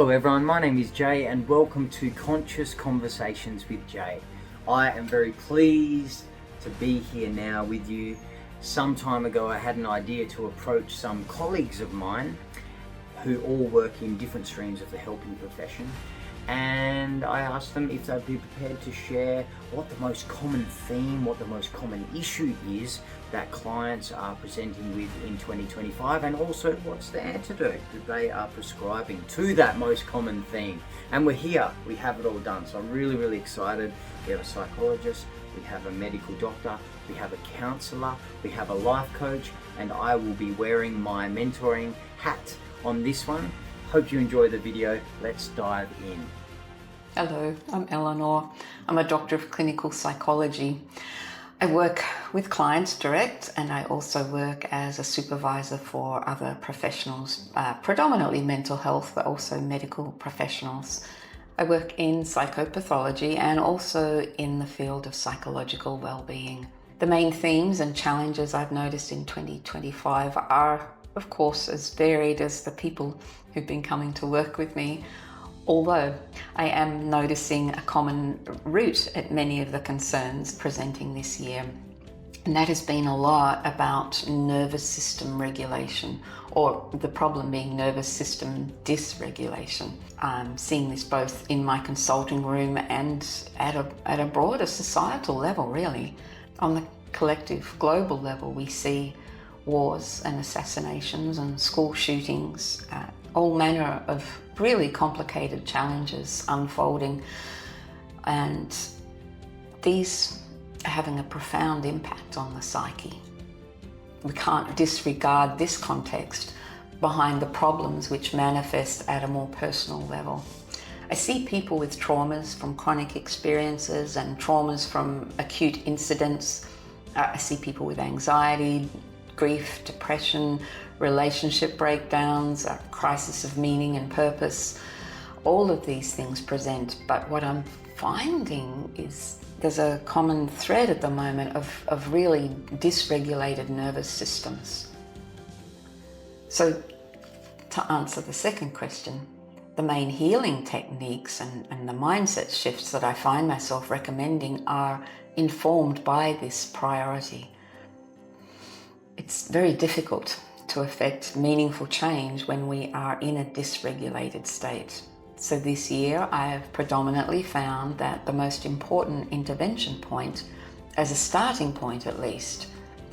Hello everyone, my name is Jay and welcome to Conscious Conversations with Jay. I am very pleased to be here now with you. Some time ago I had an idea to approach some colleagues of mine who all work in different streams of the helping profession, and I asked them if they'd be prepared to share what the most common theme, what the most common issue is that clients are presenting with in 2025, and also what's the antidote that they are prescribing to that most common theme. And we're here, we have it all done. So I'm really excited. We have a psychologist, we have a medical doctor, we have a counsellor, we have a life coach, and I will be wearing my mentoring hat on this one. Hope you enjoy the video. Let's dive in. Hello, I'm Eleanor. I'm a doctor of clinical psychology. I work with clients direct, and I also work as a supervisor for other professionals, predominantly mental health, but also medical professionals. I work in psychopathology and also in the field of psychological well-being. The main themes and challenges I've noticed in 2025 are, of course, as varied as the people who've been coming to work with me, although I am noticing a common root at many of the concerns presenting this year. And that has been a lot about nervous system regulation, or the problem being nervous system dysregulation. I'm seeing this both in my consulting room and at a broader societal level, really. On the collective global level, we see wars and assassinations and school shootings, all manner of really complicated challenges unfolding, and these are having a profound impact on the psyche. We can't disregard this context behind the problems which manifest at a more personal level. I see people with traumas from chronic experiences and traumas from acute incidents. I see people with anxiety, grief, depression, relationship breakdowns, a crisis of meaning and purpose. All of these things present, but what I'm finding is there's a common thread at the moment of really dysregulated nervous systems. So to answer the second question, the main healing techniques and the mindset shifts that I find myself recommending are informed by this priority. It's very difficult to effect meaningful change when we are in a dysregulated state. So this year I have predominantly found that the most important intervention point, as a starting point at least,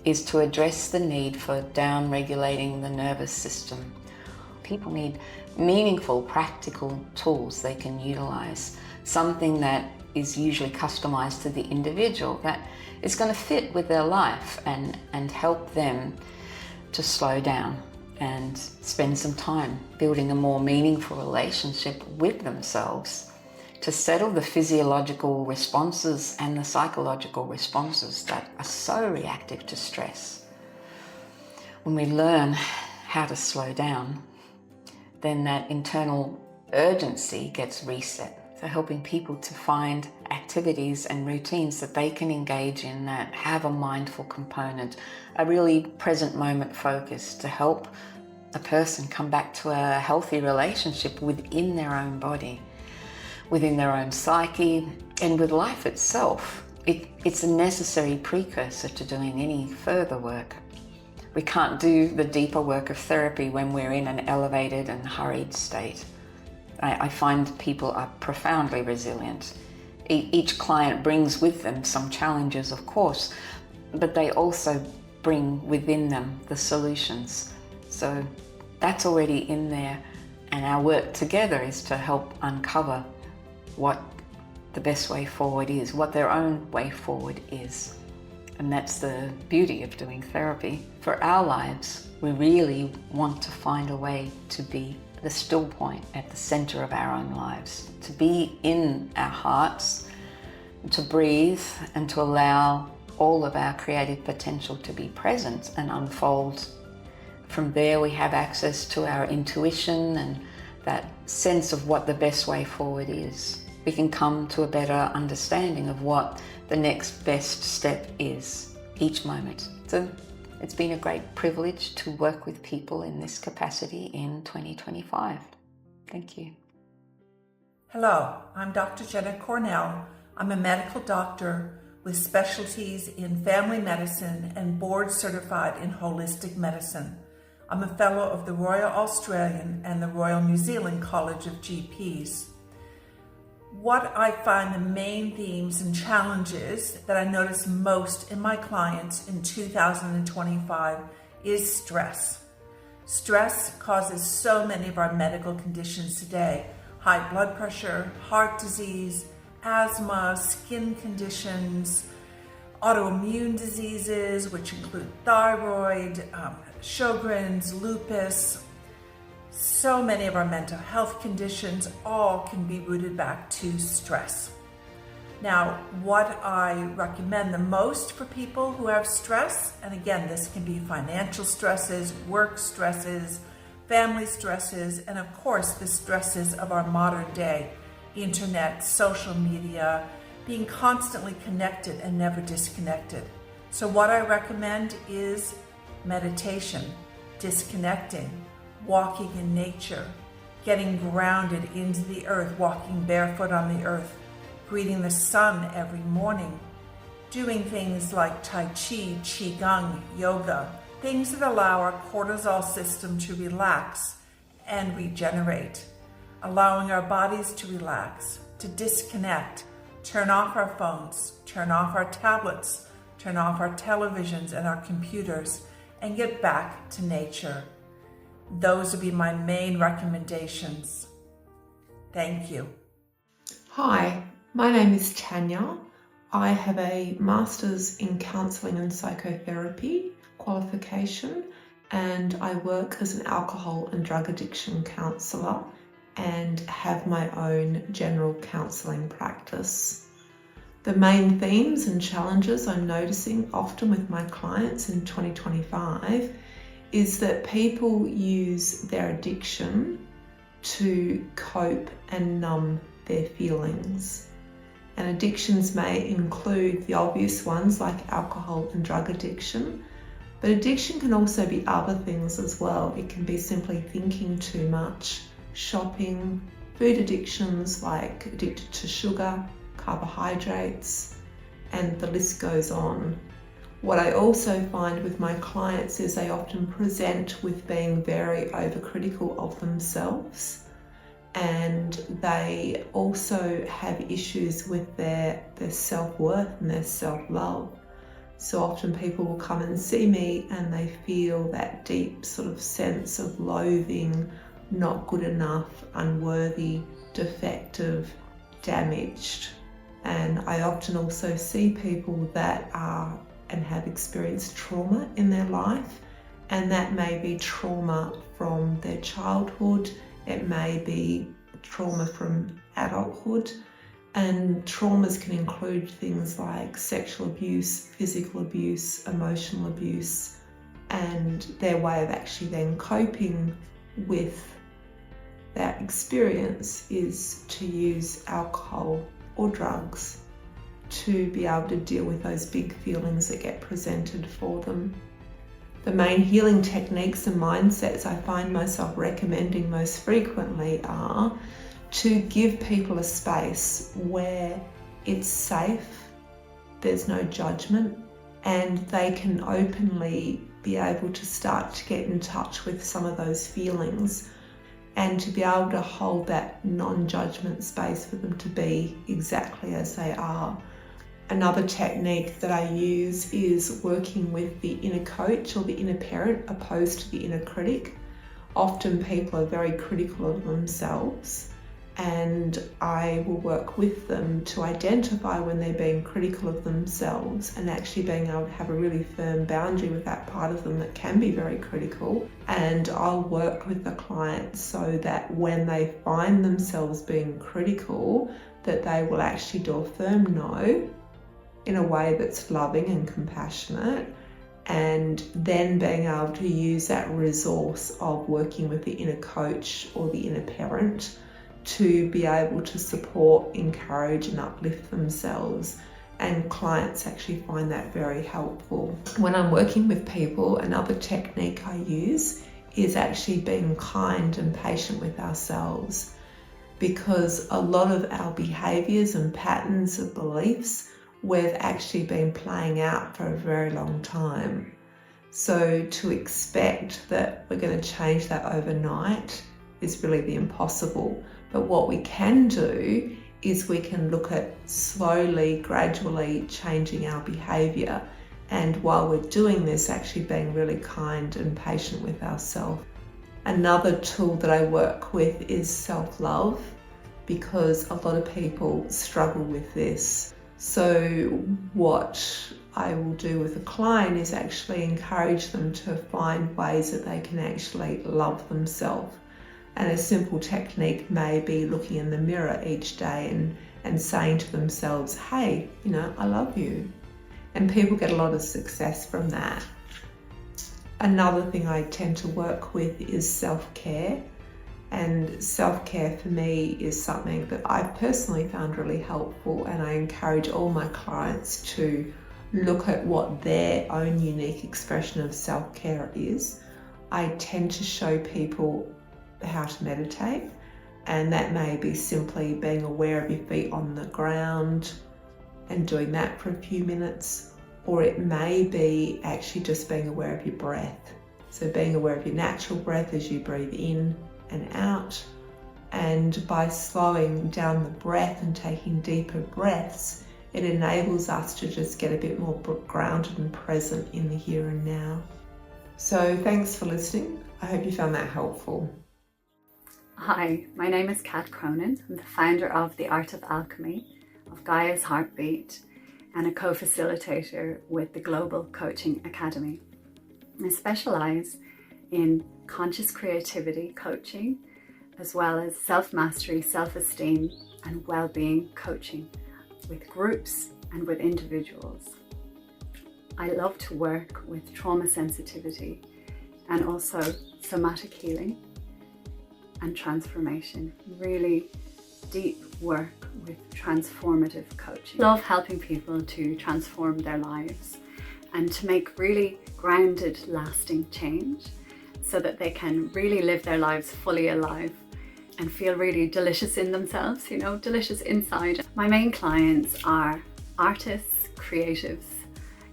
is to address the need for down-regulating the nervous system. People need meaningful, practical tools they can utilize, something that is usually customized to the individual, that is going to fit with their life and help them to slow down and spend some time building a more meaningful relationship with themselves, to settle the physiological responses and the psychological responses that are so reactive to stress. When we learn how to slow down, then that internal urgency gets reset. So helping people to find activities and routines that they can engage in that have a mindful component, a really present moment focus to help a person come back to a healthy relationship within their own body, within their own psyche, and with life itself. It's a necessary precursor to doing any further work. We can't do the deeper work of therapy when we're in an elevated and hurried state. I find people are profoundly resilient. Each client brings with them some challenges, of course, but they also bring within them the solutions. So that's already in there, and our work together is to help uncover what the best way forward is, what their own way forward is. And that's the beauty of doing therapy. For our lives, we really want to find a way to be the still point at the center of our own lives, to be in our hearts, to breathe, and to allow all of our creative potential to be present and unfold. From there, we have access to our intuition and that sense of what the best way forward is. We can come to a better understanding of what the next best step is each moment. So it's been a great privilege to work with people in this capacity in 2025. Thank you. Hello, I'm Dr. Jenna Cornell. I'm a medical doctor with specialties in family medicine and board certified in holistic medicine. I'm a fellow of the Royal Australian and the Royal New Zealand College of GPs. What I find the main themes and challenges that I notice most in my clients in 2025 is stress. Stress causes so many of our medical conditions today: high blood pressure, heart disease, asthma, skin conditions, autoimmune diseases, which include thyroid, Sjogren's, lupus. So many of our mental health conditions all can be rooted back to stress. Now, what I recommend the most for people who have stress, and again, this can be financial stresses, work stresses, family stresses, and of course the stresses of our modern day, internet, social media, being constantly connected and never disconnected. So what I recommend is meditation, disconnecting, walking in nature, getting grounded into the earth, walking barefoot on the earth, greeting the sun every morning, doing things like Tai Chi, Qigong, yoga, things that allow our cortisol system to relax and regenerate, allowing our bodies to relax, to disconnect, turn off our phones, turn off our tablets, turn off our televisions and our computers, and get back to nature. Those would be my main recommendations. Thank you. Hi, my name is Tanya. I have a Master's in Counselling and Psychotherapy qualification, and I work as an alcohol and drug addiction counsellor and have my own general counselling practice. The main themes and challenges I'm noticing often with my clients in 2025 is that people use their addiction to cope and numb their feelings. And addictions may include the obvious ones like alcohol and drug addiction, but addiction can also be other things as well. It can be simply thinking too much, shopping, food addictions like addicted to sugar, carbohydrates, and the list goes on. What I also find with my clients is they often present with being very overcritical of themselves, and they also have issues with their self-worth and their self-love. So often people will come and see me and they feel that deep sort of sense of loathing, not good enough, unworthy, defective, damaged. And I often also see people that are and have experienced trauma in their life, and that may be trauma from their childhood, it may be trauma from adulthood, and traumas can include things like sexual abuse, physical abuse, emotional abuse, and their way of actually then coping with that experience is to use alcohol or drugs to be able to deal with those big feelings that get presented for them. The main healing techniques and mindsets I find myself recommending most frequently are to give people a space where it's safe, there's no judgment, and they can openly be able to start to get in touch with some of those feelings and to be able to hold that non-judgment space for them to be exactly as they are. Another technique that I use is working with the inner coach or the inner parent opposed to the inner critic. Often people are very critical of themselves, and I will work with them to identify when they're being critical of themselves and actually being able to have a really firm boundary with that part of them that can be very critical. And I'll work with the client so that when they find themselves being critical, that they will actually do a firm no in a way that's loving and compassionate, and then being able to use that resource of working with the inner coach or the inner parent to be able to support, encourage and uplift themselves. And clients actually find that very helpful. When I'm working with people, another technique I use is actually being kind and patient with ourselves. because a lot of our behaviours and patterns of beliefs we've actually been playing out for a very long time. So to expect that we're going to change that overnight is really the impossible. But what we can do is we can look at slowly, gradually changing our behaviour, and while we're doing this, actually being really kind and patient with ourselves. Another tool that I work with is self-love, because a lot of people struggle with this. So what I will do with a client is actually encourage them to find ways that they can actually love themselves. And a simple technique may be looking in the mirror each day and saying to themselves, hey, I love you. And people get a lot of success from that. Another thing I tend to work with is self-care. And self-care for me is something that I've personally found really helpful, and I encourage all my clients to look at what their own unique expression of self-care is. I tend to show people how to meditate, and that may be simply being aware of your feet on the ground and doing that for a few minutes, or it may be actually just being aware of your breath. So being aware of your natural breath as you breathe in and out, and by slowing down the breath and taking deeper breaths, it enables us to just get a bit more grounded and present in the here and now. So thanks for listening. I hope you found that helpful. Hi, my name is Kat Cronin. I'm the founder of The Art of Alchemy, of Gaia's Heartbeat, and a co-facilitator with the Global Coaching Academy. I specialise in conscious creativity coaching, as well as self-mastery, self-esteem and well-being coaching with groups and with individuals. I love to work with trauma sensitivity and also somatic healing and transformation, really deep work with transformative coaching. I love helping people to transform their lives and to make really grounded, lasting change so that they can really live their lives fully alive and feel really delicious in themselves, delicious inside. My main clients are artists, creatives,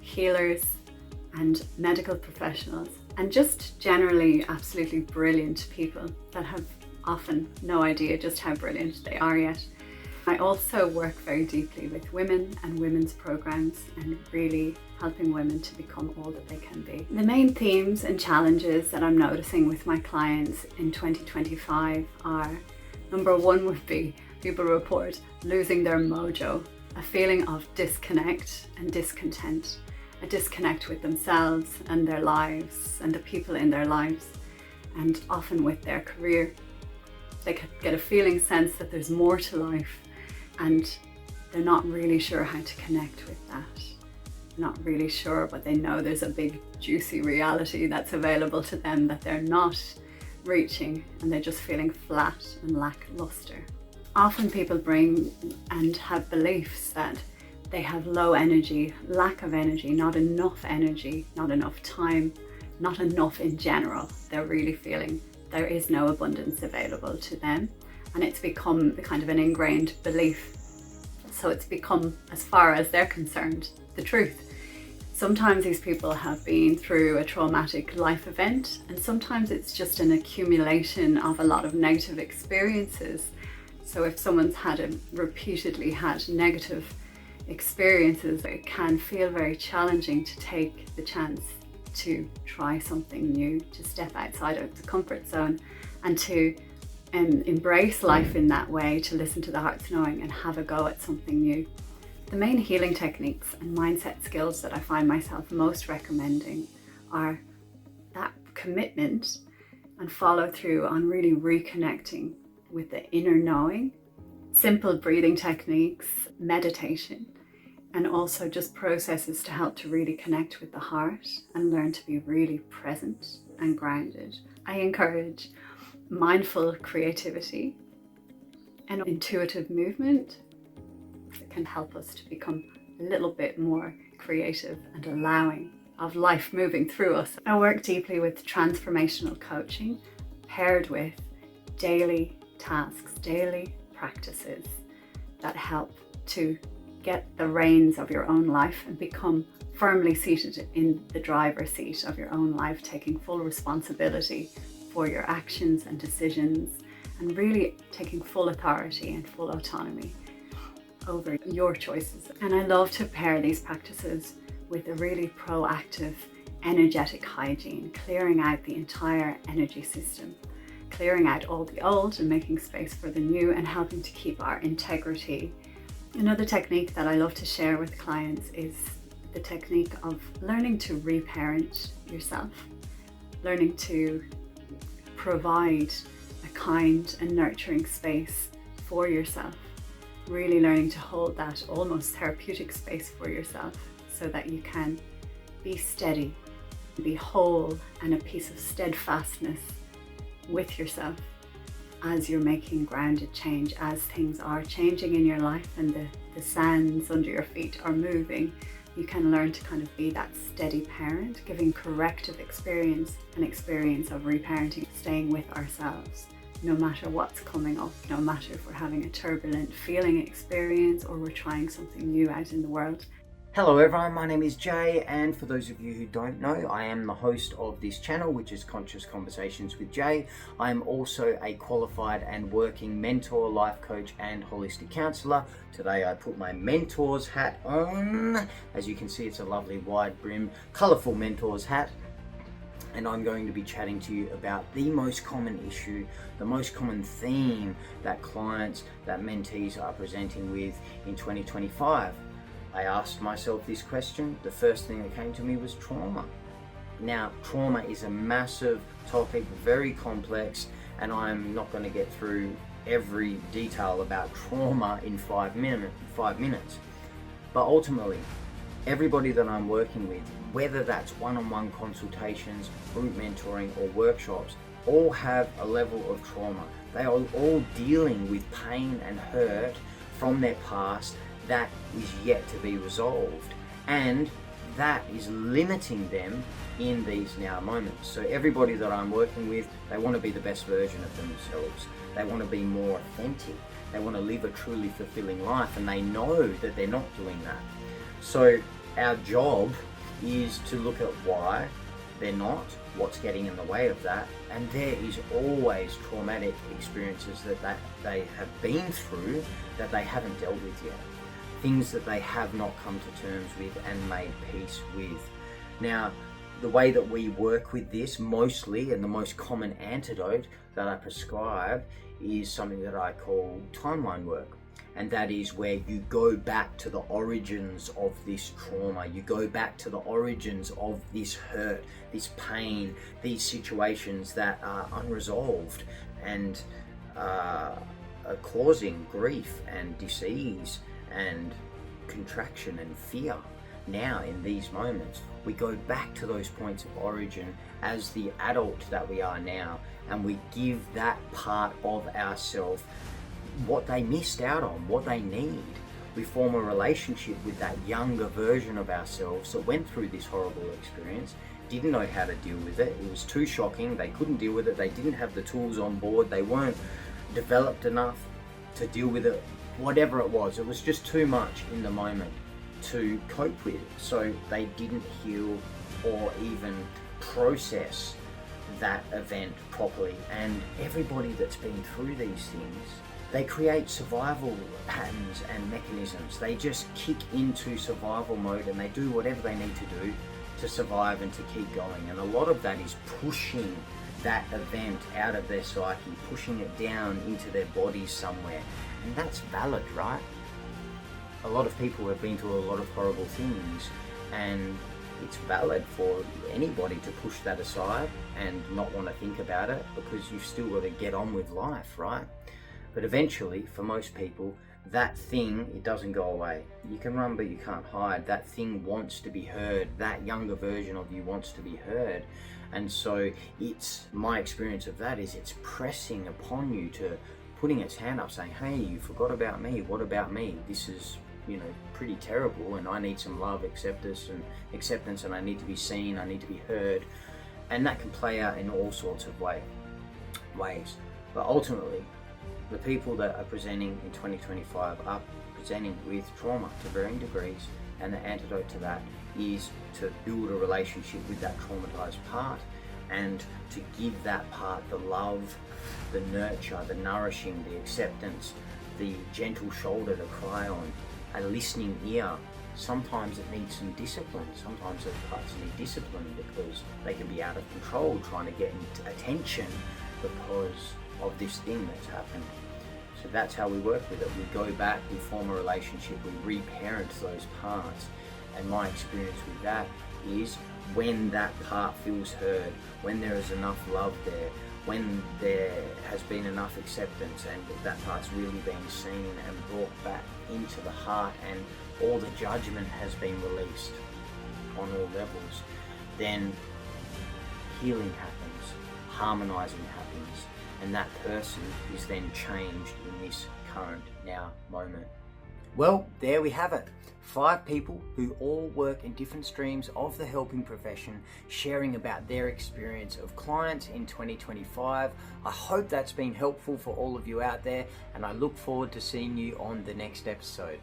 healers, and medical professionals, and just generally absolutely brilliant people that have often no idea just how brilliant they are yet. I also work very deeply with women and women's programs and really helping women to become all that they can be. The main themes and challenges that I'm noticing with my clients in 2025 are, number one would be people report losing their mojo, a feeling of disconnect and discontent, a disconnect with themselves and their lives and the people in their lives, and often with their career. They could get a feeling sense that there's more to life, and they're not really sure how to connect with that. Not really sure, but they know there's a big juicy reality that's available to them that they're not reaching, and they're just feeling flat and lackluster. Often people bring and have beliefs that they have low energy, lack of energy, not enough time, not enough in general. They're really feeling there is no abundance available to them, and it's become kind of an ingrained belief. So it's become, as far as they're concerned, the truth. Sometimes these people have been through a traumatic life event, and sometimes it's just an accumulation of a lot of negative experiences. So if someone's repeatedly had negative experiences, it can feel very challenging to take the chance to try something new, to step outside of the comfort zone and to embrace life in that way, to listen to the heart's knowing and have a go at something new. The main healing techniques and mindset skills that I find myself most recommending are that commitment and follow through on really reconnecting with the inner knowing, simple breathing techniques, meditation, and also just processes to help to really connect with the heart and learn to be really present and grounded. I encourage mindful creativity and intuitive movement that can help us to become a little bit more creative and allowing of life moving through us. I work deeply with transformational coaching paired with daily tasks, daily practices that help to get the reins of your own life and become firmly seated in the driver's seat of your own life, taking full responsibility for your actions and decisions, and really taking full authority and full autonomy over your choices. And I love to pair these practices with a really proactive, energetic hygiene, clearing out the entire energy system, clearing out all the old and making space for the new, and helping to keep our integrity. Another technique that I love to share with clients is the technique of learning to reparent yourself, learning to provide a kind and nurturing space for yourself, really learning to hold that almost therapeutic space for yourself so that you can be steady, be whole, and a piece of steadfastness with yourself as you're making grounded change, as things are changing in your life and the sands under your feet are moving. You can learn to kind of be that steady parent, giving corrective experience, an experience of reparenting, staying with ourselves, no matter what's coming up, no matter if we're having a turbulent feeling experience or we're trying something new out in the world. Hello everyone, my name is Jay, and for those of you who don't know, I am the host of this channel, which is Conscious Conversations with Jay. I am also a qualified and working mentor, life coach, and holistic counsellor. Today I put my mentor's hat on. As you can see, it's a lovely wide brim, colourful mentor's hat. And I'm going to be chatting to you about the most common issue, the most common theme that clients, that mentees are presenting with in 2025. I asked myself this question. The first thing that came to me was trauma. Now, trauma is a massive topic, very complex, and I'm not going to get through every detail about trauma in 5 minutes. But ultimately, everybody that I'm working with, whether that's one-on-one consultations, group mentoring, or workshops, all have a level of trauma. They are all dealing with pain and hurt from their past that is yet to be resolved, and that is limiting them in these now moments. So everybody that I'm working with, they want to be the best version of themselves. They want to be more authentic. They want to live a truly fulfilling life, and they know that they're not doing that. So our job is to look at why they're not, what's getting in the way of that, and there is always traumatic experiences that they have been through that they haven't dealt with yet. Things that they have not come to terms with and made peace with. Now, the way that we work with this mostly, and the most common antidote that I prescribe, is something that I call timeline work. And that is where you go back to the origins of this trauma. You go back to the origins of this hurt, this pain, these situations that are unresolved and are causing grief and disease and contraction and fear. Now, in these moments, we go back to those points of origin as the adult that we are now, and we give that part of ourselves what they missed out on, what they need. We form a relationship with that younger version of ourselves that went through this horrible experience, didn't know how to deal with it. It was too shocking. They couldn't deal with it. They didn't have the tools on board. They weren't developed enough to deal with it. Whatever it was just too much in the moment to cope with. So they didn't heal or even process that event properly. And everybody that's been through these things, they create survival patterns and mechanisms. They just kick into survival mode and they do whatever they need to do to survive and to keep going. And a lot of that is pushing that event out of their psyche, pushing it down into their bodies somewhere. And that's valid, right? A lot of people have been through a lot of horrible things, and it's valid for anybody to push that aside and not want to think about it, because you've still got to get on with life, right? But eventually, for most people, that thing, it doesn't go away. You can run, but you can't hide. That thing wants to be heard. That younger version of you wants to be heard. And so it's, my experience of that is it's pressing upon you to putting its hand up saying, hey, you forgot about me. What about me? This is, pretty terrible, and I need some love, acceptance, and I need to be seen, I need to be heard. And that can play out in all sorts of ways. But ultimately, The people that are presenting in 2025 are presenting with trauma to varying degrees, and the antidote to that is to build a relationship with that traumatized part and to give that part the love, the nurture, the nourishing, the acceptance, the gentle shoulder to cry on, a listening ear. Sometimes it needs some discipline. Sometimes those parts need discipline because they can be out of control trying to get attention because of this thing that's happened. So that's how we work with it. We go back, we form a relationship, we reparent those parts. And my experience with that is when that part feels heard, when there is enough love there, when there has been enough acceptance and that part's really being seen and brought back into the heart and all the judgment has been released on all levels, then healing happens, harmonizing happens, and that person is then changed in this current now moment. Well, there we have it. 5 people who all work in different streams of the helping profession, sharing about their experience of clients in 2025. I hope that's been helpful for all of you out there, and I look forward to seeing you on the next episode.